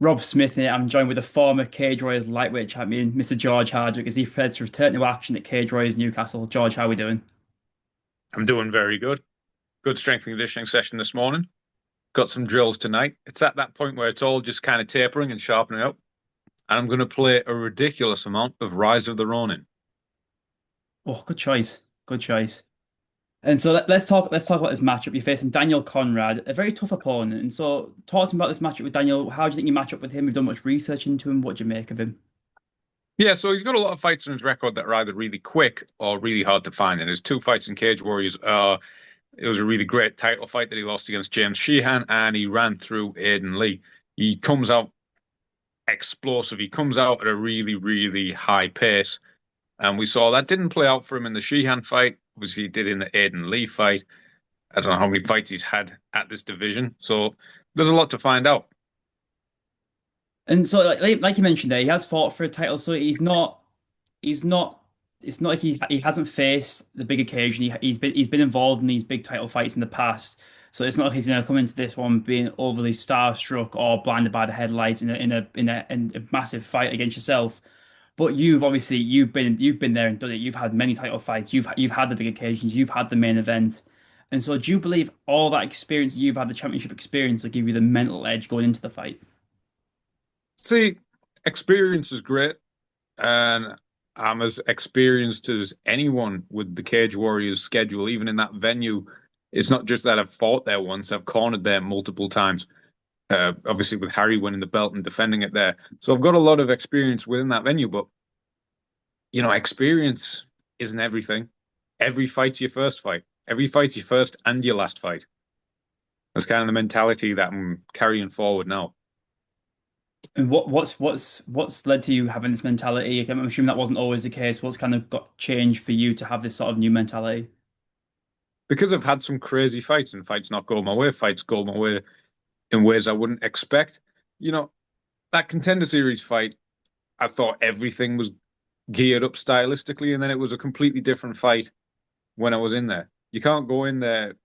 Rob Smith here. I'm joined with the former Cage Warriors lightweight champion, Mr. George Hardwick, as he prepares to return to action at Cage Warriors Newcastle. George, how are we doing? I'm doing very good. Good strength and conditioning session this morning. Got some drills tonight. It's at that point where it's all just kind of tapering and sharpening up. And I'm going to play a ridiculous amount of Rise of the Ronin. Oh, good choice. Good choice. And so let's talk about this matchup. You're facing Daniel Konrad, a very tough opponent. And so talk to me about this matchup with Daniel. How do you think you match up with him? We've done much research into him. What do you make of him? Yeah, so he's got a lot of fights on his record that are either really quick or really hard to find. And his two fights in Cage Warriors are it was a really great title fight that he lost against James Sheehan, and he ran through Aiden Lee. He comes out explosive. He comes out at a really, really high pace. And we saw that didn't play out for him in the Sheehan fight. Obviously, he did in the Aiden Lee fight. I don't know how many fights he's had at this division. So there's a lot to find out. And so like you mentioned there, he has fought for a title, so he's not it's not like he hasn't faced the big occasion. He's been involved in these big title fights in the past. So it's not like he's gonna come into this one being overly starstruck or blinded by the headlights in a massive fight against yourself. But you've been there and done it. You've had many title fights. You've had the big occasions. You've had the main event. And so do you believe all that experience you've had, the championship experience, will give you the mental edge going into the fight? See, experience is great, and I'm as experienced as anyone with the Cage Warriors schedule, even in that venue. It's not just that I've fought there once, I've cornered there multiple times. Obviously, with Harry winning the belt and defending it there. So I've got a lot of experience within that venue, but experience isn't everything. Every fight's your first fight. Every fight's your first and your last fight. That's kind of the mentality that I'm carrying forward now. And what's led to you having this mentality? I'm assuming that wasn't always the case. What's kind of got changed for you to have this sort of new mentality? Because I've had some crazy fights and fights not go my way, fights go my way in ways I wouldn't expect. You know, that contender series fight, I thought everything was geared up stylistically, and then it was a completely different fight when I was in there. You can't go in there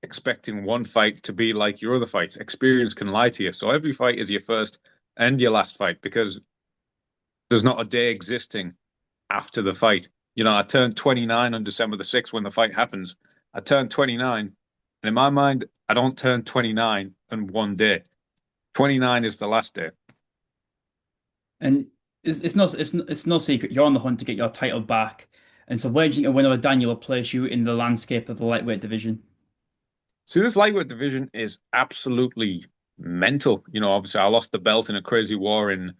expecting one fight to be like your other fights. Experience can lie to you. So every fight is your first and your last fight because there's not a day existing after the fight. I turned 29 on December the 6th when the fight happens. I turned 29, and in my mind, I don't turn 29 in one day. 29 is the last day. And it's no secret you're on the hunt to get your title back. And so where do you think a win over Daniel will place you in the landscape of the lightweight division? See, this lightweight division is absolutely mental. Obviously, I lost the belt in a crazy war in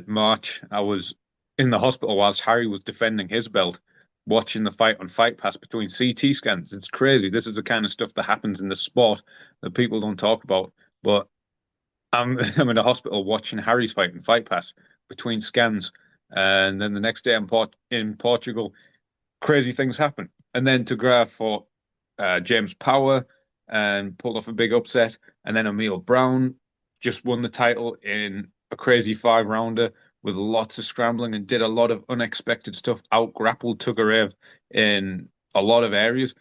March. I was in the hospital whilst Harry was defending his belt, watching the fight on Fight Pass between CT scans. It's crazy. This is the kind of stuff that happens in the sport that people don't talk about. But I'm in the hospital watching Harry's fight in Fight Pass between scans, and then the next day I'm in Portugal. Crazy things happen, and then Graf fought James Power and pulled off a big upset, and then Emil Brown just won the title in a crazy five rounder with lots of scrambling and did a lot of unexpected stuff. Out grappled Tugarev in a lot of areas.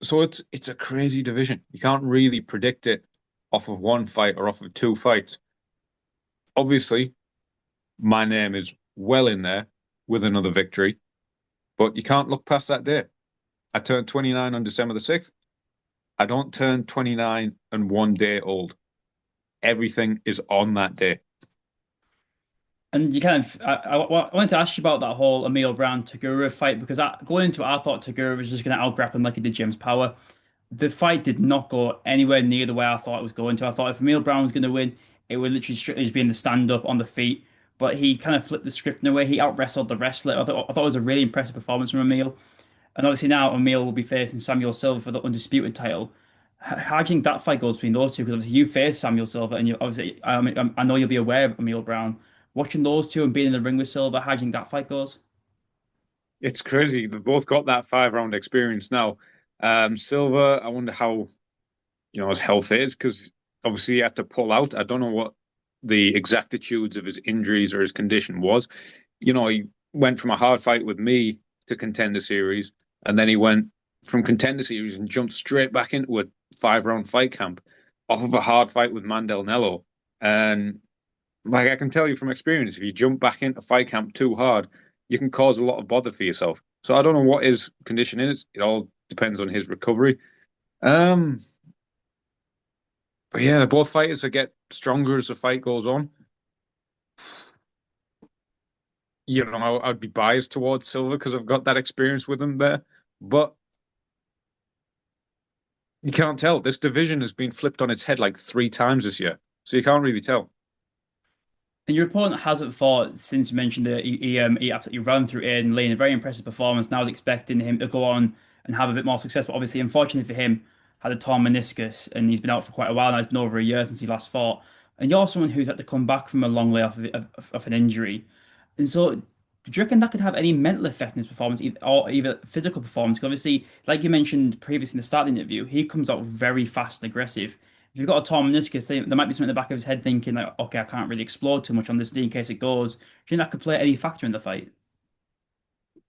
So it's a crazy division. You can't really predict it off of one fight or off of two fights. Obviously, my name is well in there with another victory, but you can't look past that day. I turned 29 on December the 6th. I don't turn 29 and one day old. Everything is on that day. And you kind of, I wanted to ask you about that whole Emil Brown Tagura fight because going into it, I thought Tagura was just going to out-grapple him like he did James Power. The fight did not go anywhere near the way I thought it was going to. I thought if Emil Brown was going to win, it would literally strictly just be in the stand-up on the feet. But he kind of flipped the script in a way. He out-wrestled the wrestler. I thought it was a really impressive performance from Emil. And obviously now Emil will be facing Samuel Silva for the undisputed title. How do you think that fight goes between those two? Because obviously you face Samuel Silva, and you obviously I know you'll be aware of Emil Brown. Watching those two and being in the ring with Silva, how do you think that fight goes? It's crazy. They've both got that five-round experience now. Silva, I wonder how, his health is because obviously he had to pull out. I don't know what the exactitudes of his injuries or his condition was. He went from a hard fight with me to contender series, and then he went from contender series and jumped straight back into a five-round fight camp off of a hard fight with Mandel Nello. And Like I can tell you from experience, if you jump back into fight camp too hard, you can cause a lot of bother for yourself. So I don't know what his condition is. It all depends on his recovery. Um, but yeah, they're both fighters that get stronger as the fight goes on. You know, I'd be biased towards Silva because I've got that experience with him there. But you can't tell. This division has been flipped on its head like 3 times this year. So you can't really tell. And your opponent hasn't fought since you mentioned that he absolutely ran through Aiden Lee in a very impressive performance. And I was expecting him to go on and have a bit more success, but obviously, unfortunately for him, had a torn meniscus and he's been out for quite a while now. It's been over a year since he last fought. And you're someone who's had to come back from a long layoff of an injury. And so, do you reckon that could have any mental effect in his performance, or either physical performance? Because obviously, like you mentioned previously in the start of the interview, he comes out very fast and aggressive. If you've got a torn meniscus, there might be something in the back of his head thinking like, okay, I can't really explode too much on this knee in case it goes. Do you think that could play any factor in the fight?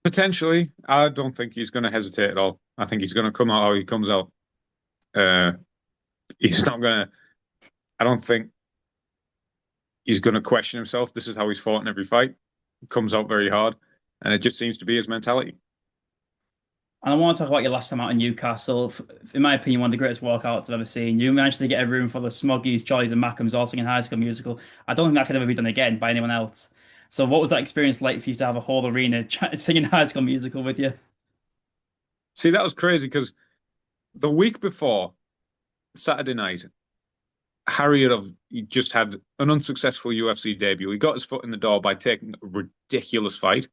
Potentially, I don't think he's going to hesitate at all. I think he's going to come out how he comes out. Uh, he's not going to, I don't think he's going to question himself. This is how he's fought in every fight. He comes out very hard, and it just seems to be his mentality. And I want to talk about your last time out in Newcastle. In my opinion, one of the greatest walkouts I've ever seen. You managed to get a room full of Smoggies, Charlies, and Mackems all singing High School Musical. I don't think that could ever be done again by anyone else. So, what was that experience like for you to have a whole arena singing High School Musical with you? See, that was crazy because the week before, Saturday night, Harry he just had an unsuccessful UFC debut. He got his foot in the door by taking a ridiculous fight.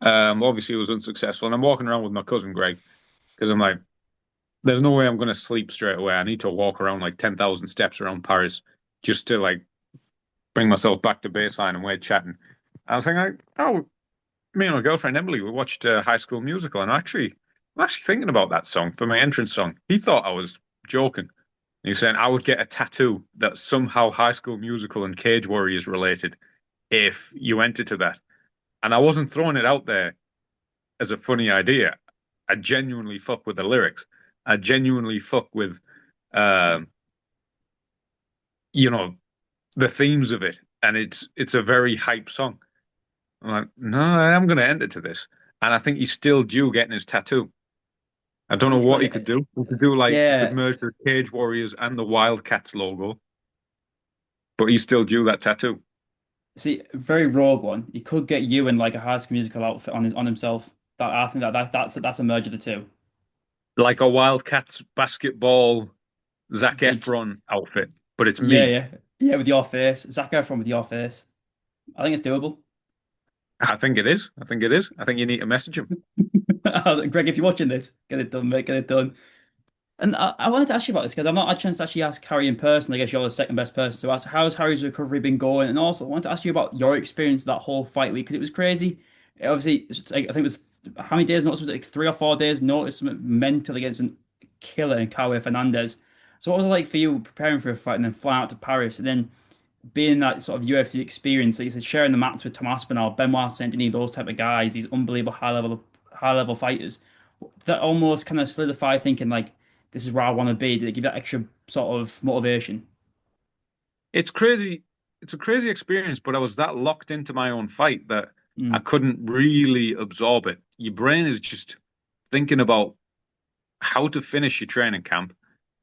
Obviously, it was unsuccessful. And I'm walking around with my cousin Greg because I'm like, there's no way I'm going to sleep straight away. I need to walk around like 10,000 steps around Paris just to like bring myself back to baseline and we're chatting. I was thinking, like, oh, me and my girlfriend Emily, we watched High School Musical, and I'm actually thinking about that song for my entrance song. He thought I was joking. He's saying I would get a tattoo that's somehow High School Musical and Cage Warriors related if you entered to that. And I wasn't throwing it out there as a funny idea. I genuinely fuck with the lyrics. I genuinely fuck with, um, you know, the themes of it, and it's a very hype song. I'm like, no, I am going to enter to this, and I think he's still due getting his tattoo. I don't And know it's what funny. he could do. He could do like the Yeah. merge of Cage Warriors and the Wildcats logo, but he's still due that tattoo. See, very rogue one. He could get you in like a High School Musical outfit on himself. That I think that's a merge of the two. Like a Wildcats basketball Zac Like, Efron outfit, but it's yeah, me. yeah, yeah, with your face, Zac Efron with your face. I think it's doable. I think it is. I think it is. I think you need to message him. Greg, if you're watching this, get it done, mate, get it done. And I wanted to ask you about this because I've not had a chance to actually ask Harry in person. I guess you're the second best person to ask. How's Harry's recovery been going? And also, I wanted to ask you about your experience of that whole fight week because it was crazy. Obviously, I think it was how many days notice was it? Like 3 or 4 days notice mental against a killer in Caio Fernandez. So what was it like for you preparing for a fight and then flying out to Paris and then being that sort of UFC experience, like you said, sharing the mats with Tom Aspinall, Benoit Saint Denis, those type of guys, these unbelievable high level fighters, that almost kind of solidify thinking like this is where I want to be. Did it give that extra sort of motivation? It's crazy. It's a crazy experience, but I was that locked into my own fight that I Mm. couldn't really absorb it. Your brain is just thinking about how to finish your training camp,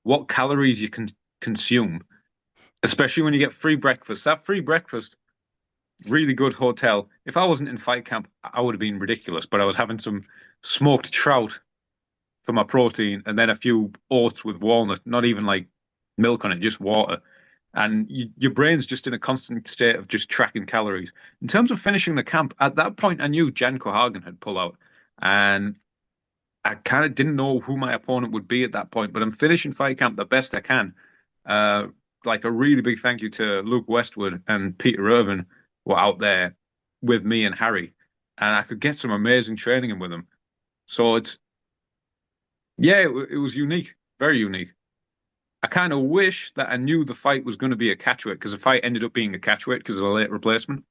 what calories you can consume, especially when you get free breakfast. That free breakfast, really good hotel. If I wasn't in fight camp, I would have been ridiculous, but I was having some smoked trout for my protein and then a few oats with walnut, not even like milk on it, just water. And your brain's just in a constant state of just tracking calories. In terms of finishing the camp, at that point, I knew Jan Cohagen had pulled out, and I kind of didn't know who my opponent would be at that point. But I'm finishing fight camp the best I can. Uh, like a really big thank you to Luke Westwood and Peter Irvin were out there with me and Harry, and I could get some amazing training in with them. So yeah, it was unique, very unique. I kind of wish that I knew the fight was going to be a catchweight because the fight ended up being a catchweight because of the late replacement.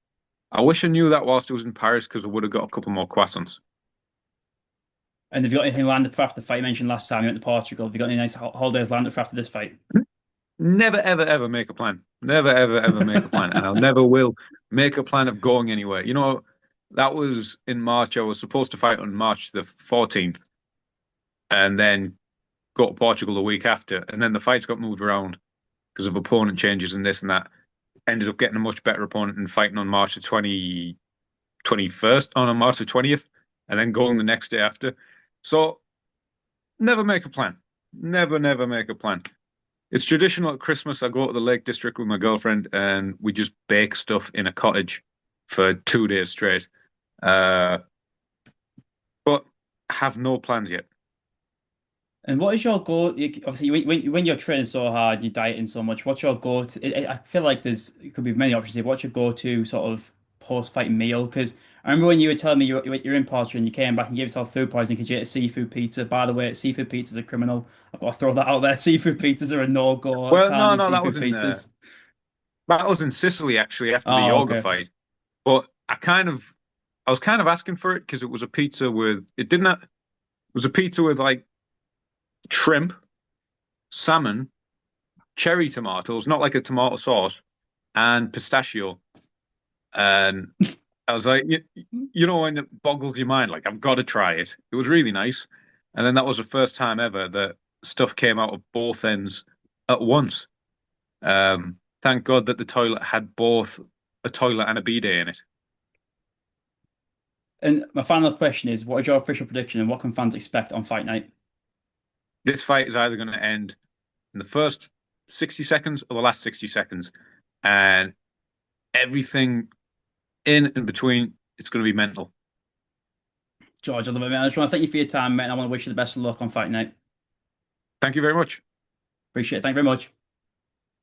I wish I knew that whilst I was in Paris because I would have got a couple more croissants. And have you got anything lined up for after the fight you mentioned last time you went to Portugal? Have you got any nice holidays lined up for after this fight? never, ever, ever make a plan. Never, ever, ever make a plan. And I'll never will make a plan of going anywhere. That was in March. I was supposed to fight on March the 14th and then go to Portugal the week after. And then the fights got moved around because of opponent changes and this and that. Ended up getting a much better opponent and fighting on March the 21st, on March the 20th, and then going the next day after. So never make a plan. Never, never make a plan. It's traditional at Christmas. I go to the Lake District with my girlfriend and we just bake stuff in a cottage for 2 days straight. Uh, but have no plans yet. And what is your goal? Obviously, when you're training so hard, you're dieting so much. What's your go to? I feel like it could be many options here. What's your go to sort of post-fight meal? Because I remember when you were telling me you're in Portugal and you came back and gave yourself food poisoning because you ate a seafood pizza. By the way, seafood pizzas are criminal. I've got to throw that out there. Seafood pizzas are a no-go. I Well, can't no, do no, seafood pizzas. that was in Sicily actually after the Oh, yoga okay. fight. But I was kind of asking for it because it was a pizza with it didn't have, it was a pizza with like shrimp, salmon, cherry tomatoes, not like a tomato sauce, and pistachio. And I was like, when it boggles your mind, like I've got to try it. It was really nice. And then that was the first time ever that stuff came out of both ends at once. Thank God that the toilet had both a toilet and a bidet in it. And my final question is, what is your official prediction and what can fans expect on fight night? This fight is either going to end in the first 60 seconds or the last 60 seconds. And everything in and between, it's going to be mental. George, I love it, man. I just want to thank you for your time, mate, and I want to wish you the best of luck on fight night. Thank you very much. Appreciate it. Thank you very much.